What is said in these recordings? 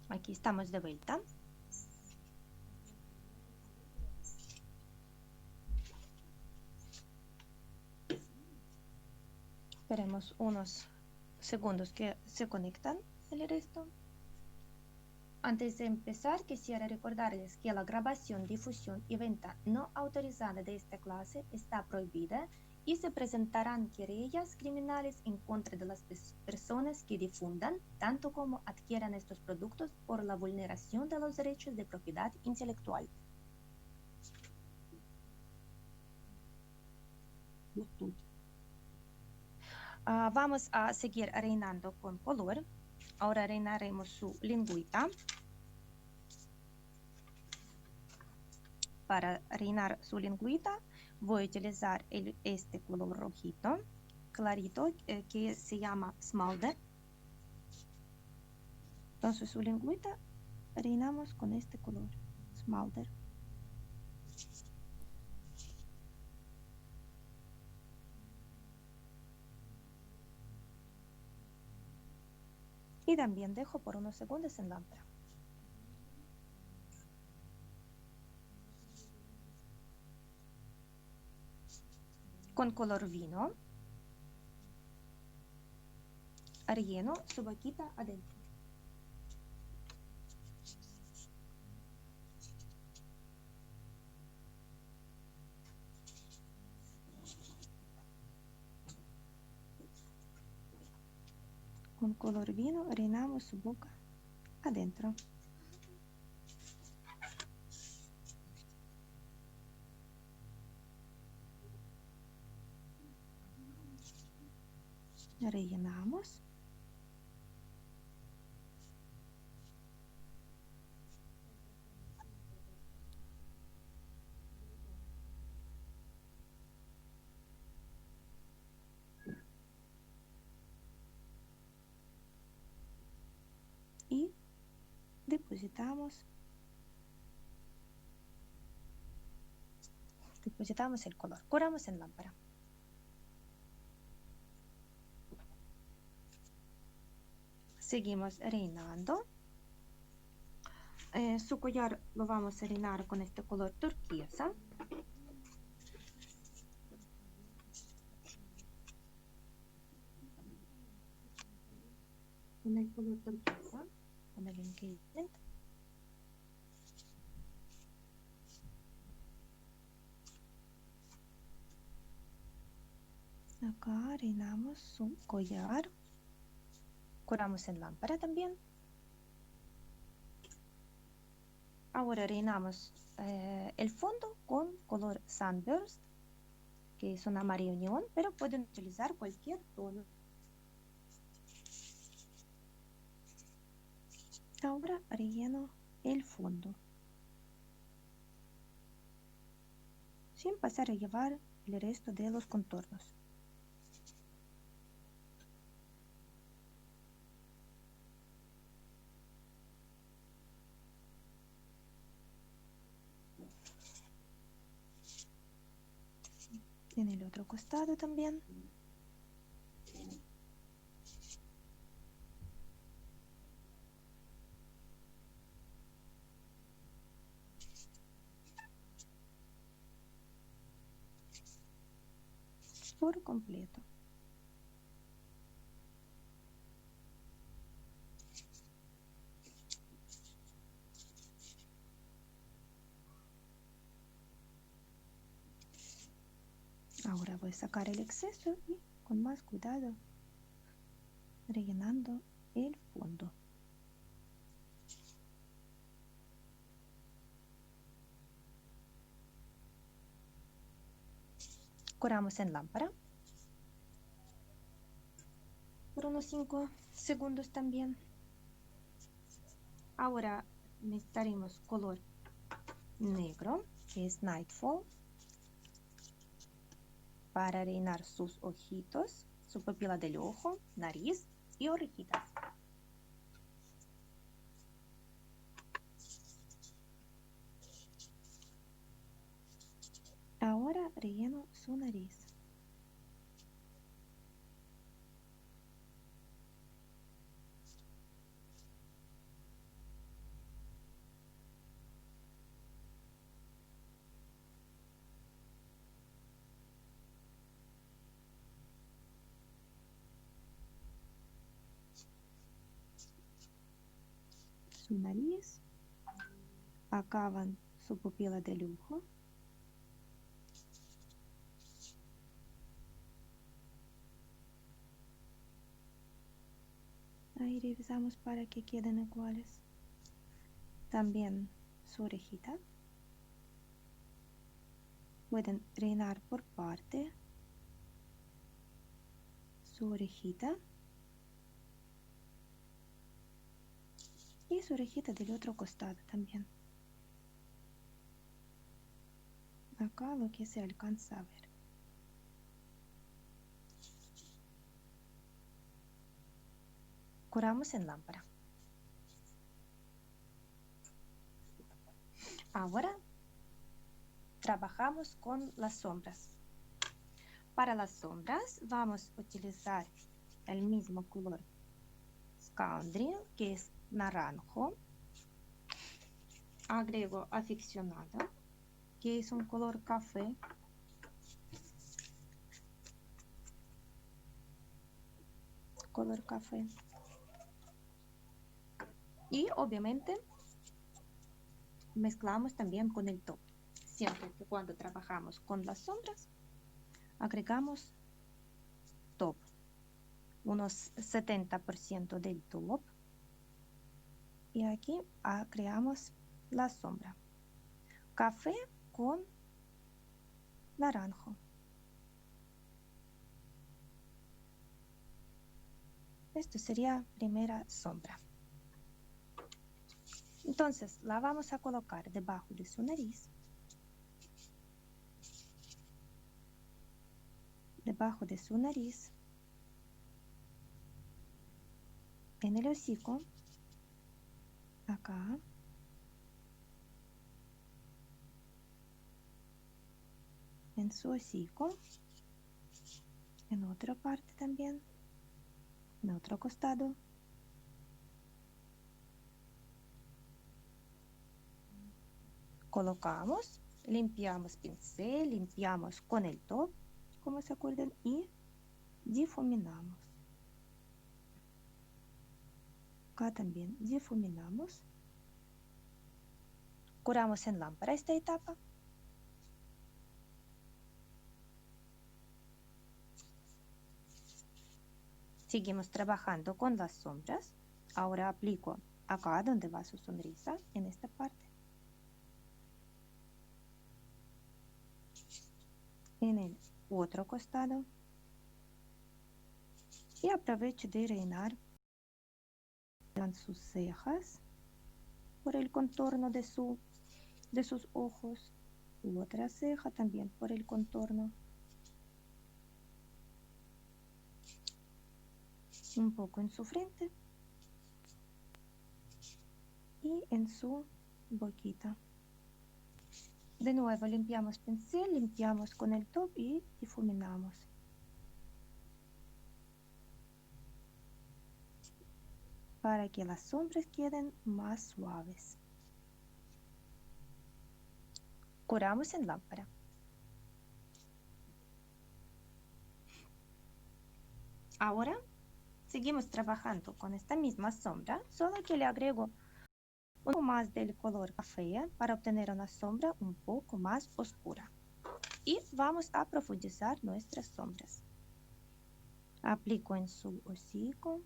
Aquí estamos de vuelta. Esperemos unos segundos que se conectan el resto. Antes de empezar, quisiera recordarles que la grabación, difusión y venta no autorizada de esta clase está prohibida y se presentarán querellas criminales en contra de las personas que difundan, tanto como adquieran estos productos por la vulneración de los derechos de propiedad intelectual. Vamos a seguir rellenando con color. Ahora rellenaremos su lengüita. Para rellenar su lengüita voy a utilizar este color rojito clarito que se llama Smalder. Entonces su lengüita rellenamos con este color Smalder. Y también dejo por unos segundos en lámpara. Con color vino relleno su boquita adentro. Con color vino rellenamos su boca adentro. Rellenamos. Y depositamos el color. Curamos en lámpara. Seguimos rellenando. Su collar lo vamos a rellenar con este color turquesa. Con el color turquesa, con el engagement. Acá rellenamos su collar. Curamos en lámpara también. Ahora rellenamos el fondo con color Sunburst, que es un amarillo neón, pero pueden utilizar cualquier tono. Ahora relleno el fondo, sin pasar a llevar el resto de los contornos. En el otro costado también. Por completo. Ahora voy a sacar el exceso y con más cuidado rellenando el fondo. Curamos en lámpara por unos 5 segundos también. Ahora necesitaremos color negro, que es Nightfall, para rellenar sus ojitos, su pupila del ojo, nariz y orejitas. Ahora relleno su nariz. su nariz, acaban su pupila del ojo. Ahí revisamos para que queden iguales. También su orejita. Pueden reinar por parte su orejita y su orejita del otro costado también. Acá lo que se alcanza a ver. Curamos en lámpara. Ahora trabajamos con las sombras. Para las sombras vamos a utilizar el mismo color Scoundrel, que es naranjo. Agrego aficionado, que es un color café. Color café. Y obviamente mezclamos también con el top. Siempre que cuando trabajamos con las sombras, agregamos top. Unos 70% del top. Y aquí creamos la sombra. Café con naranjo. Esto sería primera sombra. Entonces la vamos a colocar debajo de su nariz. Debajo de su nariz. En el hocico. Acá. En su hocico. En otra parte también. En otro costado. Colocamos, limpiamos pincel, limpiamos con el top, como se acuerdan, y difuminamos. Acá también difuminamos. Curamos en lámpara esta etapa. Seguimos trabajando con las sombras. Ahora aplico acá donde va su sonrisa, en esta parte. En el otro costado. Y aprovecho de reinar en sus cejas por el contorno de sus ojos. Otra ceja también por el contorno. Un poco en su frente y en su boquita. De nuevo limpiamos pincel, limpiamos con el top y difuminamos. Para que las sombras queden más suaves. Curamos en lámpara. Ahora seguimos trabajando con esta misma sombra, solo que le agrego un poco más del color café para obtener una sombra un poco más oscura. Y vamos a profundizar nuestras sombras. Aplico en su hocico,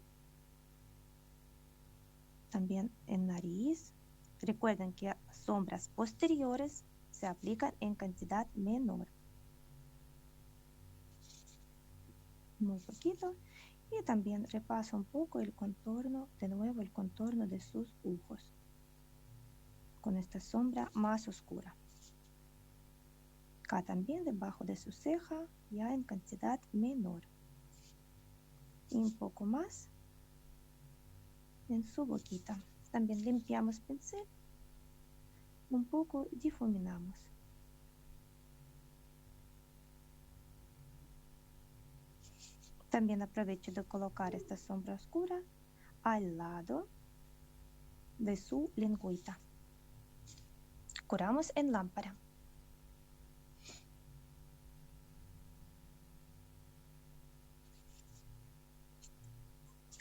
también en nariz. Recuerden que sombras posteriores se aplican en cantidad menor. Muy poquito. Y también repaso un poco el contorno, de nuevo el contorno de sus ojos, con esta sombra más oscura. Acá también debajo de su ceja, ya en cantidad menor. Y un poco más en su boquita. También limpiamos pincel, un poco difuminamos. También aprovecho de colocar esta sombra oscura al lado de su lengüita. Curamos en lámpara.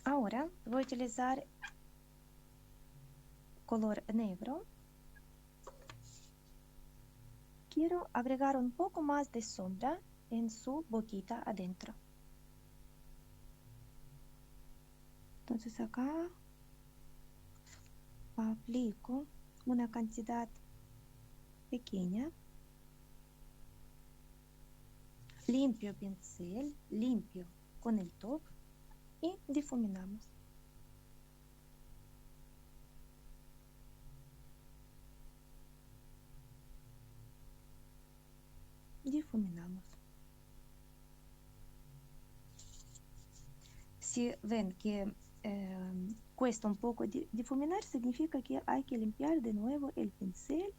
Ahora voy a utilizar color negro, quiero agregar un poco más de sombra en su boquita adentro. Entonces acá aplico una cantidad pequeña, limpio pincel, limpio con el top y difuminamos. Difuminamos. Si ven que cuesta un poco difuminar, significa que hay que limpiar de nuevo el pincel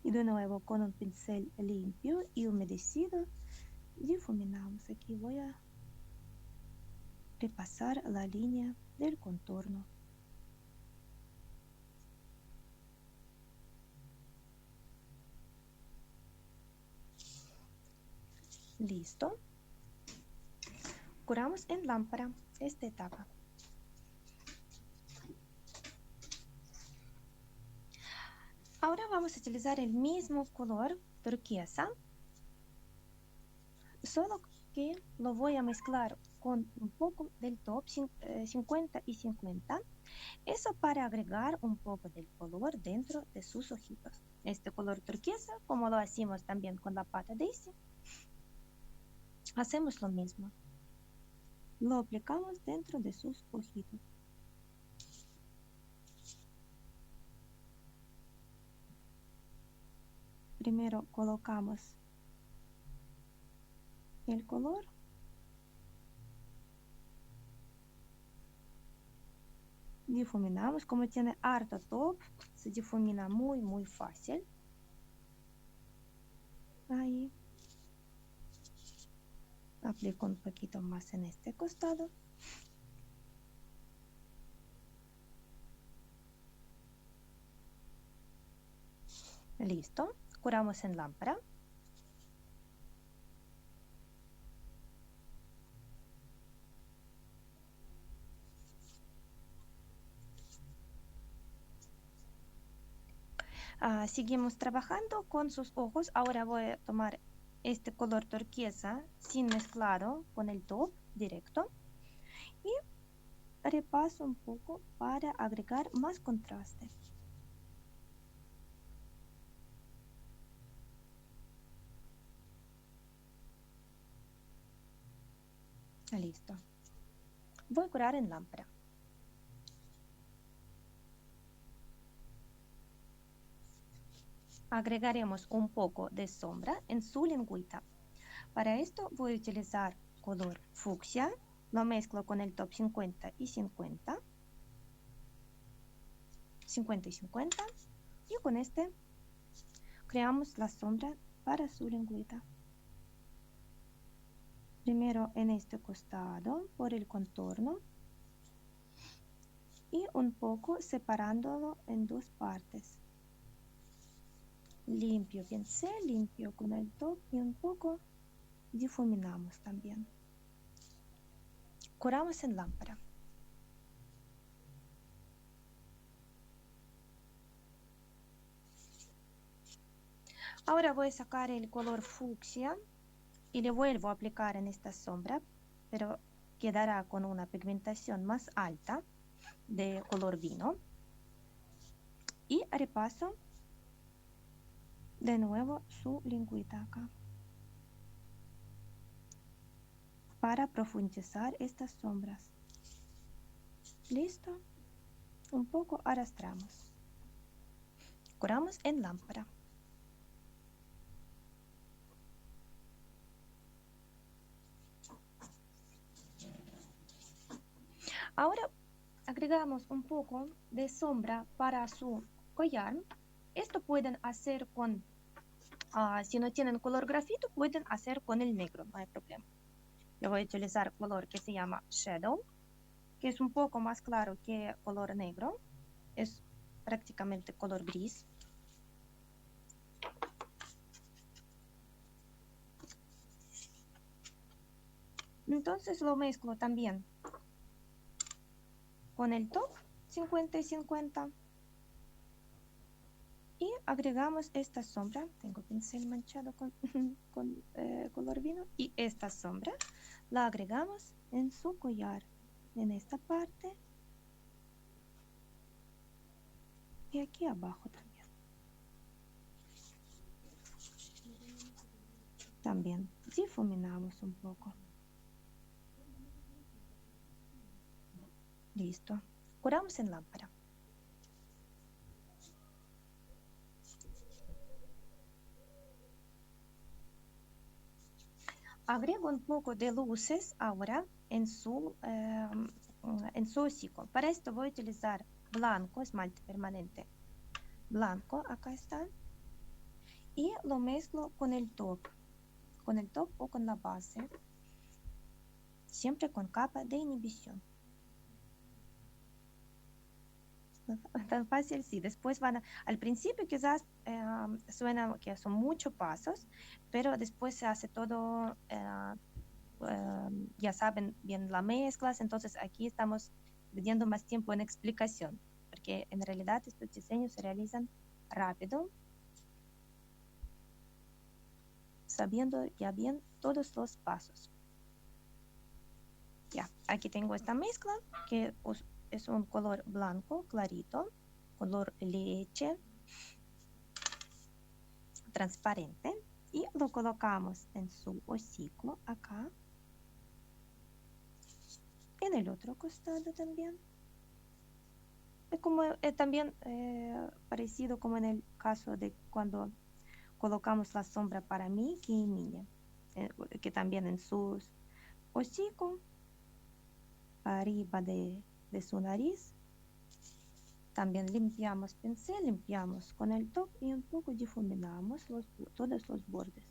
y de nuevo con un pincel limpio y humedecido difuminamos. Aquí voy a repasar la línea del contorno. Listo. Curamos en lámpara esta etapa. Ahora vamos a utilizar el mismo color turquesa, solo que lo voy a mezclar con un poco del top 50 y 50. Eso para agregar un poco del color dentro de sus ojitos. Este color turquesa, como lo hacemos también con la pata Daisy, hacemos lo mismo. Lo aplicamos dentro de sus ojitos. Primero colocamos el color. Difuminamos. Como tiene harto top, se difumina muy fácil. Ahí. Aplico un poquito más en este costado. Listo. Curamos en lámpara. Seguimos trabajando con sus ojos. Ahora voy a tomar este color turquesa sin mezclado con el top directo y repaso un poco para agregar más contraste. Listo. Voy a curar en lámpara. Agregaremos un poco de sombra en su lengüita. Para esto voy a utilizar color fucsia. Lo mezclo con el top 50 y 50. 50 y 50. Y con este creamos la sombra para su lengüita. Primero en este costado por el contorno y un poco separándolo en dos partes. Limpio pincel, limpio con el top y un poco difuminamos también. Curamos en lámpara. Ahora voy a sacar el color fucsia y le vuelvo a aplicar en esta sombra, pero quedará con una pigmentación más alta de color vino. Y repaso de nuevo su lengüita acá para profundizar estas sombras. Listo. Un poco arrastramos. Curamos en lámpara. Ahora agregamos un poco de sombra para su collar. Esto pueden hacer con, si no tienen color grafito, pueden hacer con el negro, no hay problema. Yo voy a utilizar color que se llama Shadow, que es un poco más claro que color negro. Es prácticamente color gris. Entonces lo mezclo también con el top 50 y 50 Y agregamos esta sombra, tengo pincel manchado con, con color vino, y esta sombra la agregamos en su collar, en esta parte y aquí abajo también. También difuminamos un poco. Listo. Curamos en lámpara. Agrego un poco de luces ahora en su hocico. Para esto voy a utilizar blanco, esmalte permanente blanco, acá está, y lo mezclo con el top o con la base, siempre con capa de inhibición. Tan fácil, sí. Después al principio quizás suena que son muchos pasos, pero después se hace todo, ya saben bien las mezclas, entonces aquí estamos pidiendo más tiempo en explicación, porque en realidad estos diseños se realizan rápido, sabiendo ya bien todos los pasos. Ya, aquí tengo esta mezcla que es un color blanco clarito, color leche, transparente, y lo colocamos en su hocico acá, en el otro costado también. Es como también parecido como en el caso de cuando colocamos la sombra para Mickey y Minnie, que también en sus hocico, arriba de su nariz, también limpiamos pincel, limpiamos con el top y un poco difuminamos todos los bordes.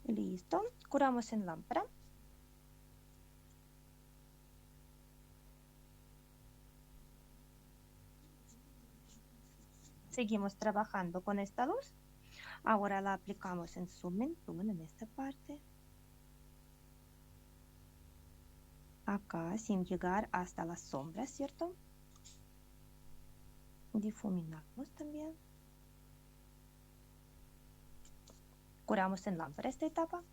Listo, curamos en lámpara. Seguimos trabajando con esta luz. Ahora la aplicamos en su mentón, en esta parte. Acá, sin llegar hasta la sombra, ¿cierto? Difuminamos también. Curamos en lámpara esta etapa.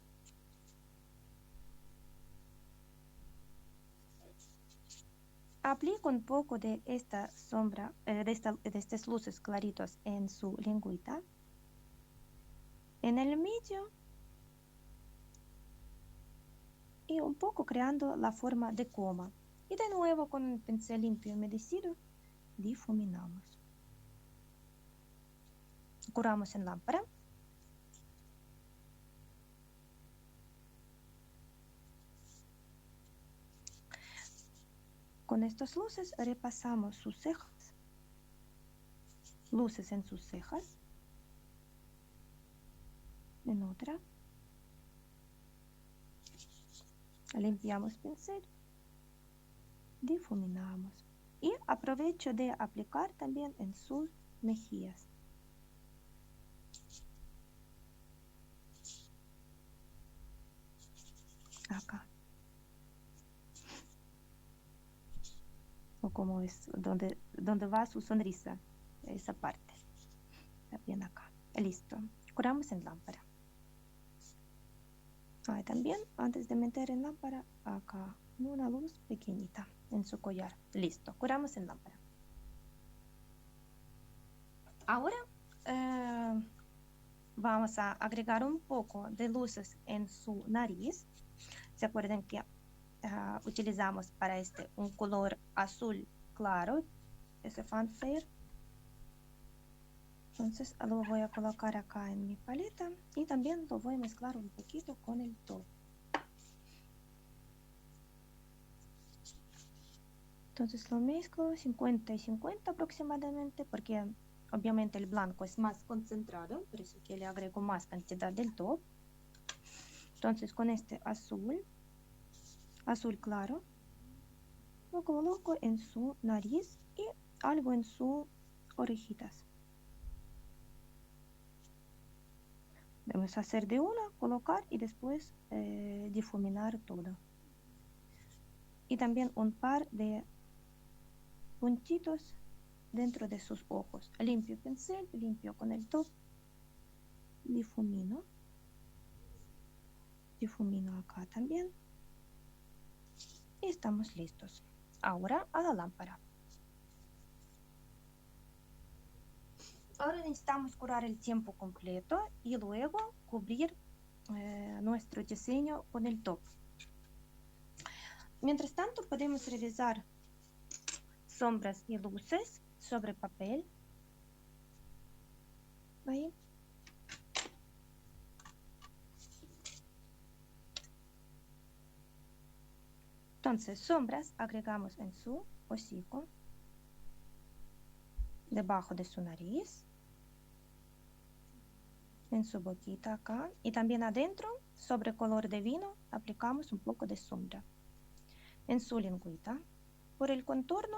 Aplico un poco de esta sombra, de estas luces claritos en su lengüita. En el medio. Y un poco creando la forma de coma. Y de nuevo con un pincel limpio y humedecido, difuminamos. Curamos en lámpara. Con estas luces repasamos sus cejas, luces en sus cejas, en otra. Limpiamos pincel, difuminamos. Y aprovecho de aplicar también en sus mejillas. Acá. O como es donde va su sonrisa, esa parte. También acá. Listo. Curamos en lámpara. También antes de meter en lámpara, acá una luz pequeñita en su collar. Listo. Curamos en lámpara. Ahora vamos a agregar un poco de luces en su nariz. ¿Se acuerdan que utilizamos para este un color azul claro, ese fanfare? Entonces lo voy a colocar acá en mi paleta y también lo voy a mezclar un poquito con el top. Entonces lo mezclo 50 y 50 aproximadamente porque obviamente el blanco es más concentrado, por eso que le agrego más cantidad del top. Entonces con este azul claro, lo coloco en su nariz y algo en sus orejitas. Debemos hacer de una, colocar y después difuminar todo. y también un par de puntitos dentro de sus ojos. Limpio pincel, limpio con el top, difumino acá también y estamos listos. Ahora a la lámpara. Ahora necesitamos curar el tiempo completo y luego cubrir nuestro diseño con el top. Mientras tanto podemos realizar sombras y luces sobre papel. Ahí. Entonces, sombras agregamos en su hocico, debajo de su nariz, en su boquita acá, y también adentro, sobre color de vino, aplicamos un poco de sombra en su lengüita, por el contorno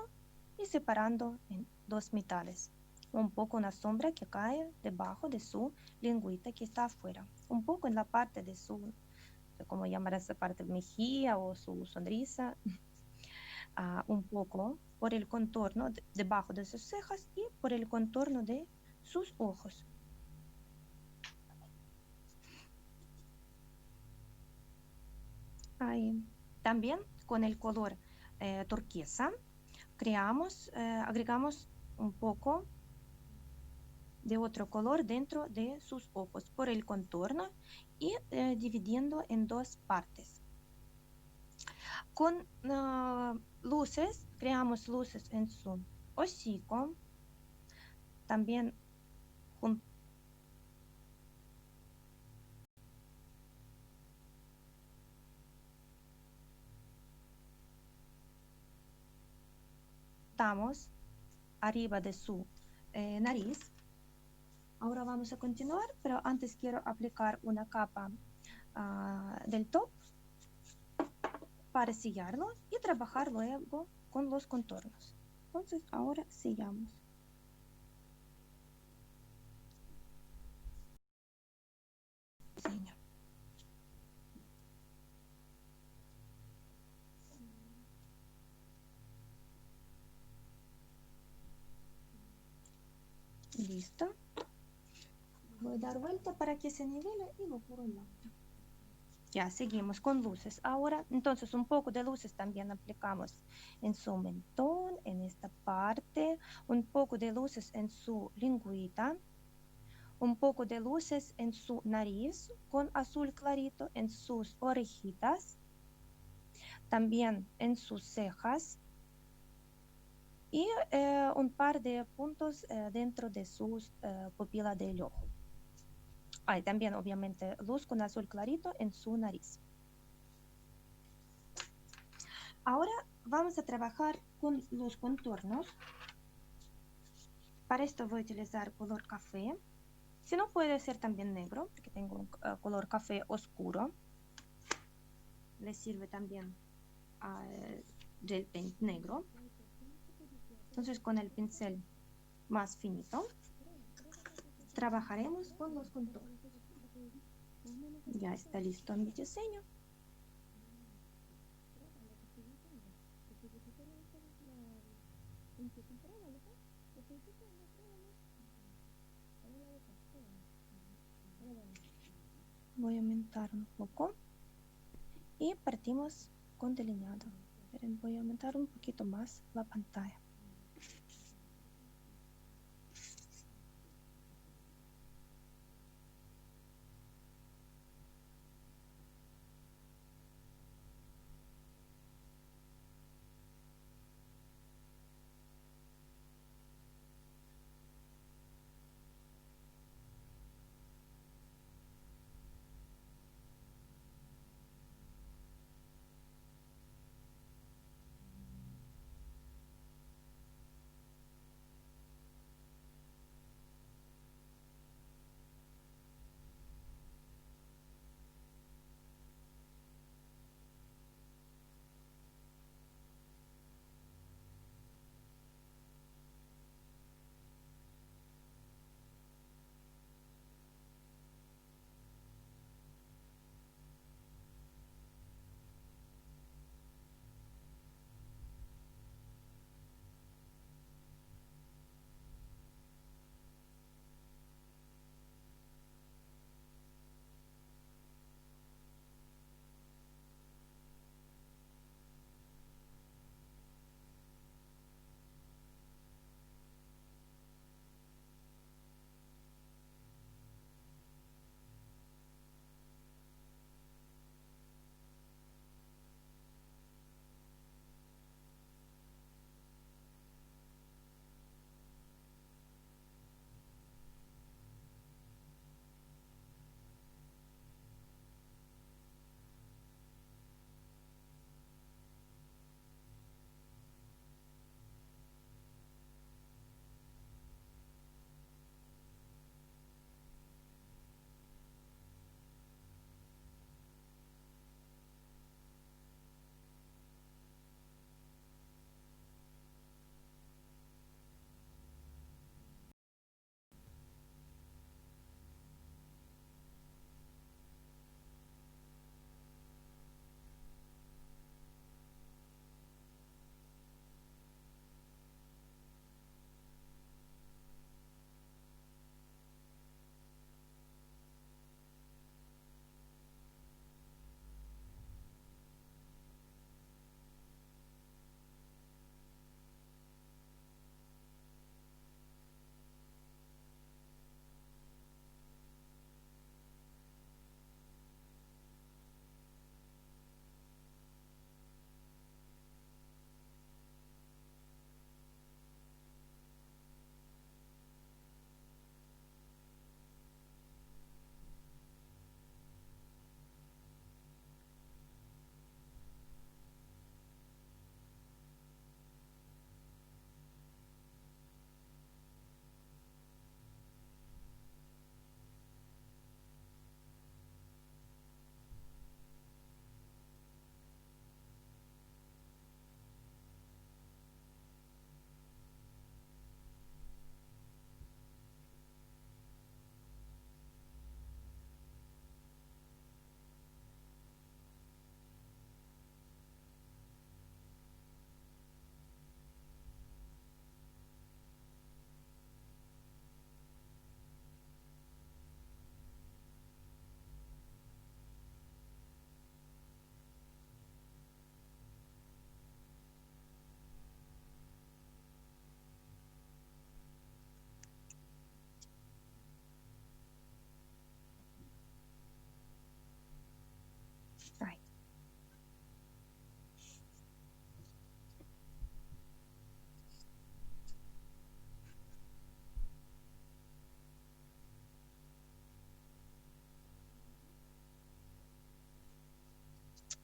y separando en dos mitades. Un poco una sombra que cae debajo de su lengüita que está afuera, un poco en la parte de su, como llamar esa parte, mejilla o su sonrisa, un poco por el contorno debajo de sus cejas y por el contorno de sus ojos. Ahí. También con el color turquesa agregamos un poco de otro color dentro de sus ojos por el contorno y dividiendo en dos partes. Con luces, creamos luces en su hocico, también juntamos arriba de su nariz. Ahora vamos a continuar, pero antes quiero aplicar una capa del top para sellarlo y trabajar luego con los contornos. Entonces ahora sellamos. Diseño. Listo. Voy a dar vuelta para que se nivele y lo por un lado. Ya, seguimos con luces. Ahora, entonces, un poco de luces también aplicamos en su mentón, en esta parte, un poco de luces en su lengüita, un poco de luces en su nariz con azul clarito, en sus orejitas, también en sus cejas y un par de puntos dentro de sus pupilas del ojo. Hay también, obviamente, luz con azul clarito en su nariz. Ahora vamos a trabajar con los contornos. Para esto voy a utilizar color café. Si no, puede ser también negro, porque tengo un color café oscuro. Le sirve también del paint negro. Entonces, con el pincel más finito, trabajaremos con los contornos. Ya está listo mi diseño. Voy a aumentar un poco y partimos con delineado. Voy a aumentar un poquito más la pantalla.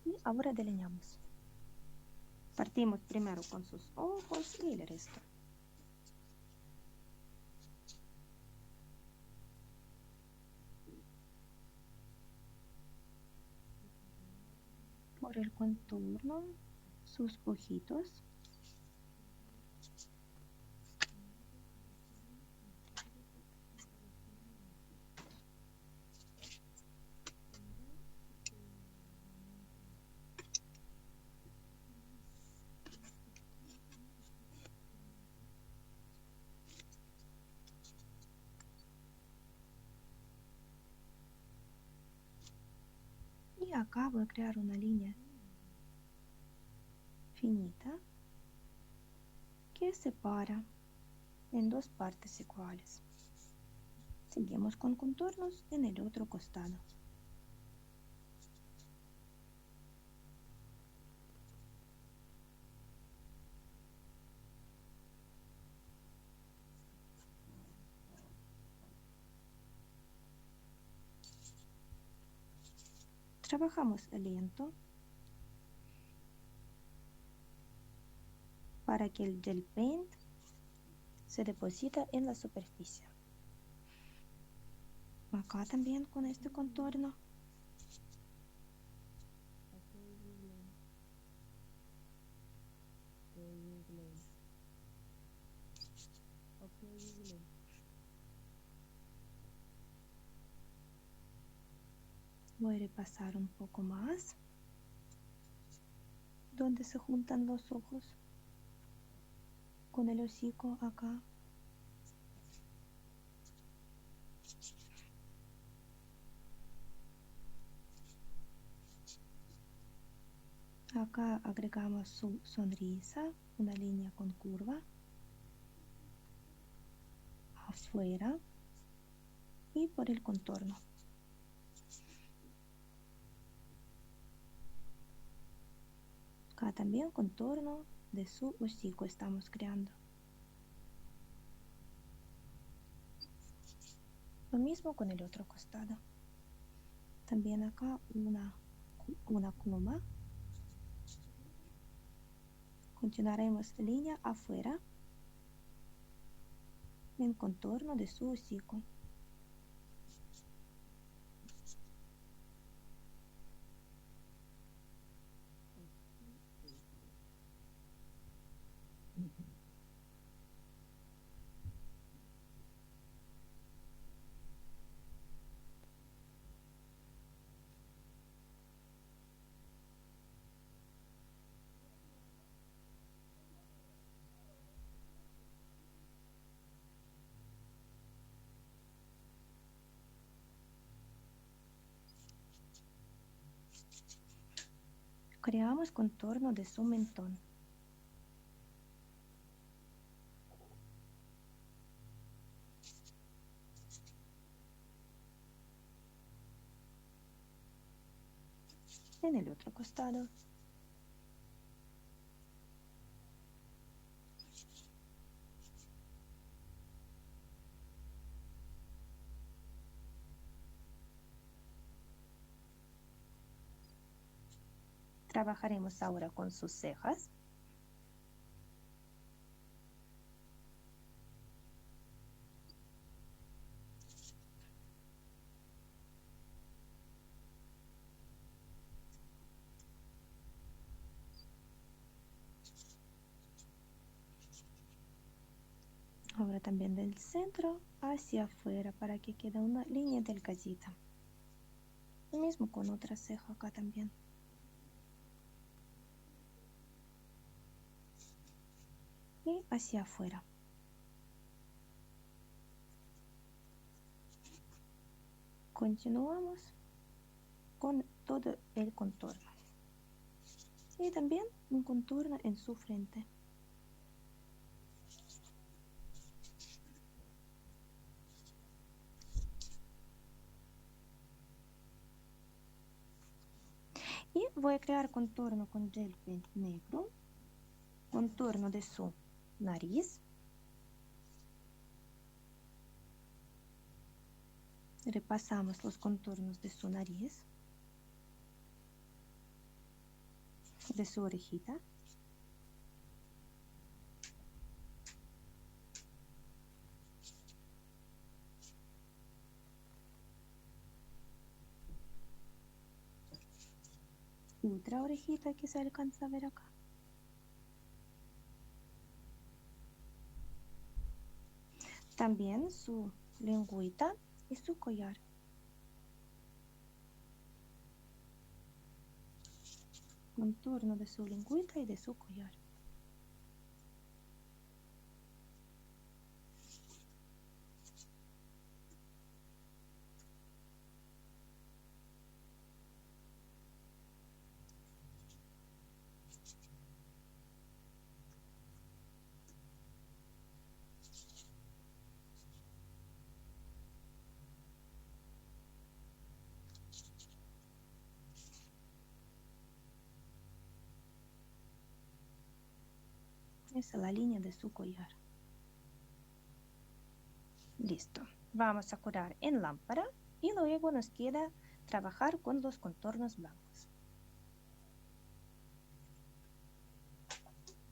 Y ahora delineamos. Partimos primero con sus ojos y el resto. Por el contorno, sus ojitos. Y acá voy a crear una línea finita que separa en dos partes iguales. Seguimos con contornos en el otro costado. Trabajamos lento para que el gel paint se deposita en la superficie. Acá también con este contorno. Voy a repasar un poco más donde se juntan los ojos con el hocico acá. Acá agregamos su sonrisa, una línea con curva, afuera y por el contorno. Acá también contorno de su hocico estamos creando. Lo mismo con el otro costado. También acá una coma. Continuaremos línea afuera en contorno de su hocico. Creamos contorno de su mentón. En el otro costado. Trabajaremos ahora con sus cejas. Ahora también del centro hacia afuera para que quede una línea delgadita. Lo mismo con otra ceja acá también. Y hacia afuera. Continuamos con todo el contorno. Y también un contorno en su frente. Y voy a crear contorno con gel paint negro. Contorno de su nariz. Repasamos los contornos de su nariz. de su orejita. Otra orejita que se alcanza a ver acá. También su lengüita y su collar. Contorno de su lengüita y de su collar. Esa es la línea de su collar. Listo. Vamos a curar en lámpara y luego nos queda trabajar con los contornos blancos.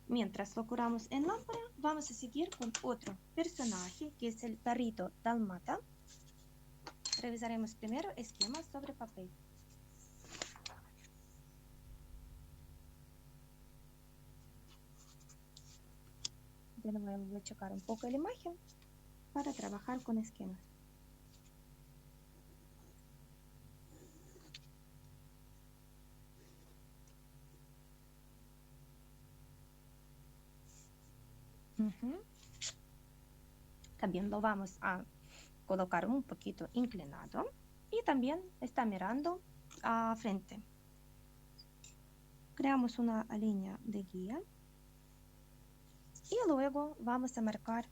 Mientras lo curamos en lámpara, vamos a seguir con otro personaje que es el perrito dálmata. Revisaremos primero esquemas sobre papel. De nuevo voy a checar un poco la imagen para trabajar con esquemas. También lo vamos a colocar un poquito inclinado y también está mirando a frente. Creamos una línea de guía y luego vamos a marcar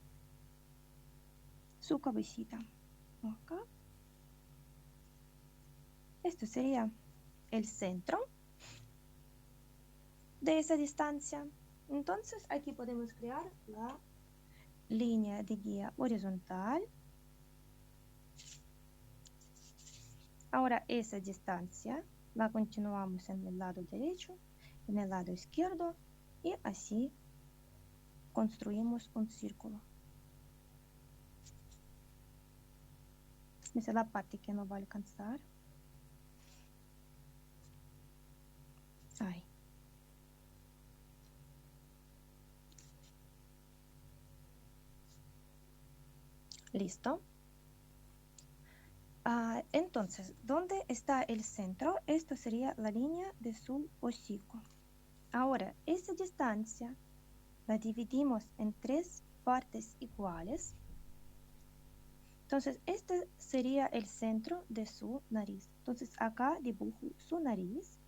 su cabecita. Acá. Esto sería el centro de esa distancia. Entonces aquí podemos crear la línea de guía horizontal. Ahora esa distancia la continuamos en el lado derecho, en el lado izquierdo y así construimos un círculo. Esa es la parte que no va a alcanzar. Ahí. Listo. Entonces, ¿dónde está el centro? Esto sería la línea de su hocico. Ahora, esa distancia la dividimos en 3 partes iguales. Entonces, este sería el centro de su nariz. Entonces, acá dibujo su nariz,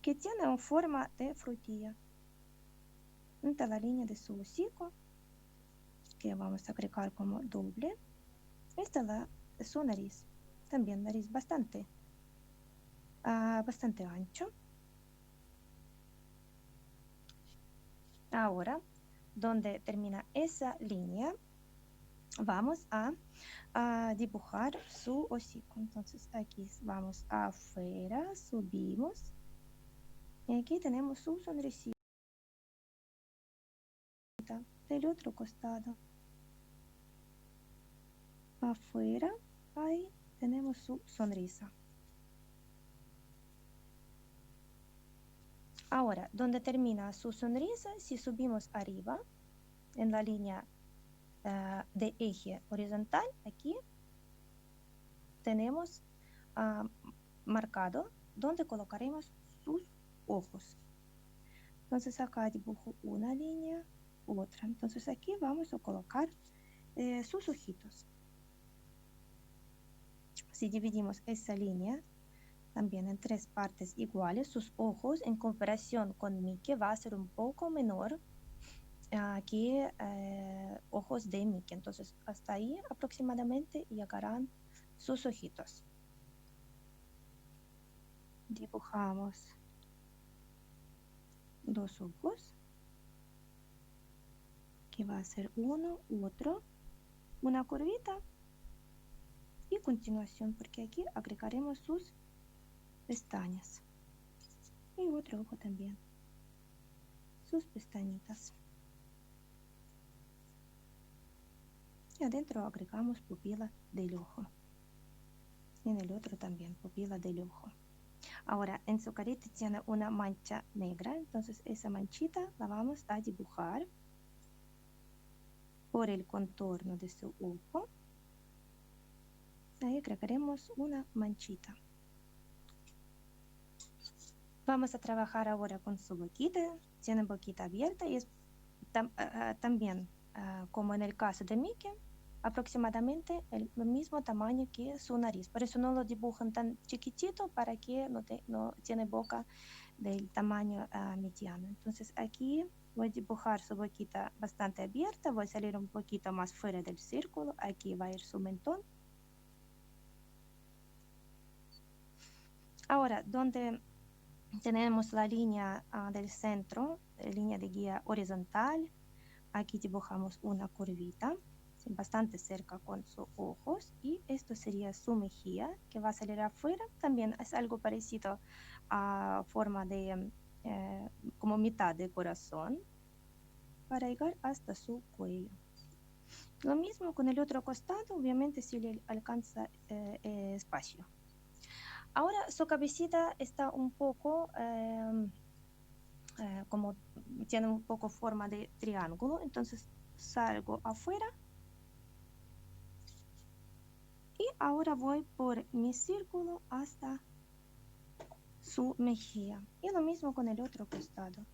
que tiene una forma de frutilla. Esta es la línea de su hocico, que vamos a agregar como doble. Esta es su nariz. También nariz bastante ancho. Ahora, donde termina esa línea, vamos a dibujar su hocico. Entonces aquí vamos afuera, subimos. Y aquí tenemos su sonrisita del otro costado. Afuera, ahí tenemos su sonrisa. Ahora, donde termina su sonrisa, si subimos arriba, en la línea de eje horizontal, aquí tenemos marcado donde colocaremos sus ojos. Entonces acá dibujo una línea, otra. Entonces aquí vamos a colocar sus ojitos. Si dividimos esa línea también en 3 partes iguales, sus ojos en comparación con Mickey va a ser un poco menor que ojos de Mickey. Entonces hasta ahí aproximadamente llegarán sus ojitos. Dibujamos 2 ojos, que va a ser uno, otro, una curvita y continuación, porque aquí agregaremos sus pestañas. Y otro ojo también. Sus pestañitas. Y adentro agregamos pupila del ojo. Y en el otro también, pupila del ojo. Ahora, en su carita tiene una mancha negra, entonces esa manchita la vamos a dibujar por el contorno de su ojo. Ahí agregaremos una manchita. Vamos a trabajar ahora con su boquita. Tiene boquita abierta y es también, como en el caso de Mickey, aproximadamente el mismo tamaño que su nariz. Por eso no lo dibujan tan chiquitito para que no tiene boca del tamaño mediano. Entonces aquí voy a dibujar su boquita bastante abierta. Voy a salir un poquito más fuera del círculo. Aquí va a ir su mentón. Ahora, donde tenemos la línea del centro, línea de guía horizontal, aquí dibujamos una curvita bastante cerca con sus ojos y esto sería su mejilla que va a salir afuera. También es algo parecido a forma de como mitad de corazón para llegar hasta su cuello. Lo mismo con el otro costado, obviamente si le alcanza espacio. Ahora su cabecita está un poco como tiene un poco forma de triángulo, entonces salgo afuera y ahora voy por mi círculo hasta su mejilla y lo mismo con el otro costado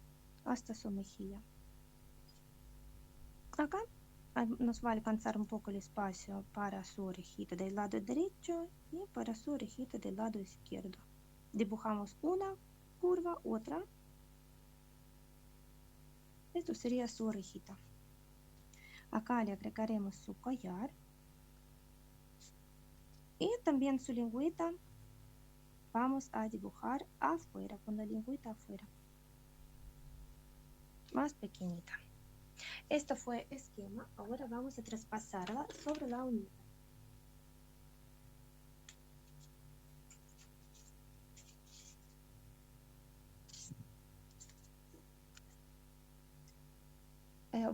hasta su mejilla. Acá nos va a alcanzar un poco el espacio para su orejita del lado derecho y para su orejita del lado izquierdo. Dibujamos una curva, otra. Esto sería su orejita. Acá le agregaremos su collar y también su lengüita. Vamos a dibujar afuera, con la lengüita afuera, más pequeñita. Esto fue esquema. Ahora vamos a traspasarla sobre la uñita.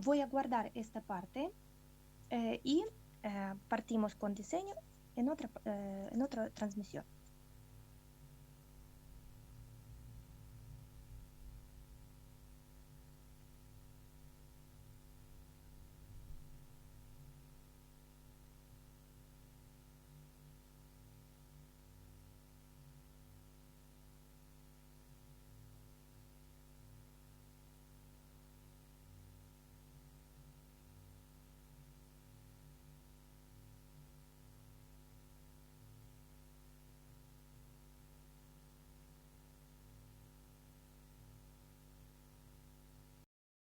Voy a guardar esta parte y partimos con diseño en otra transmisión.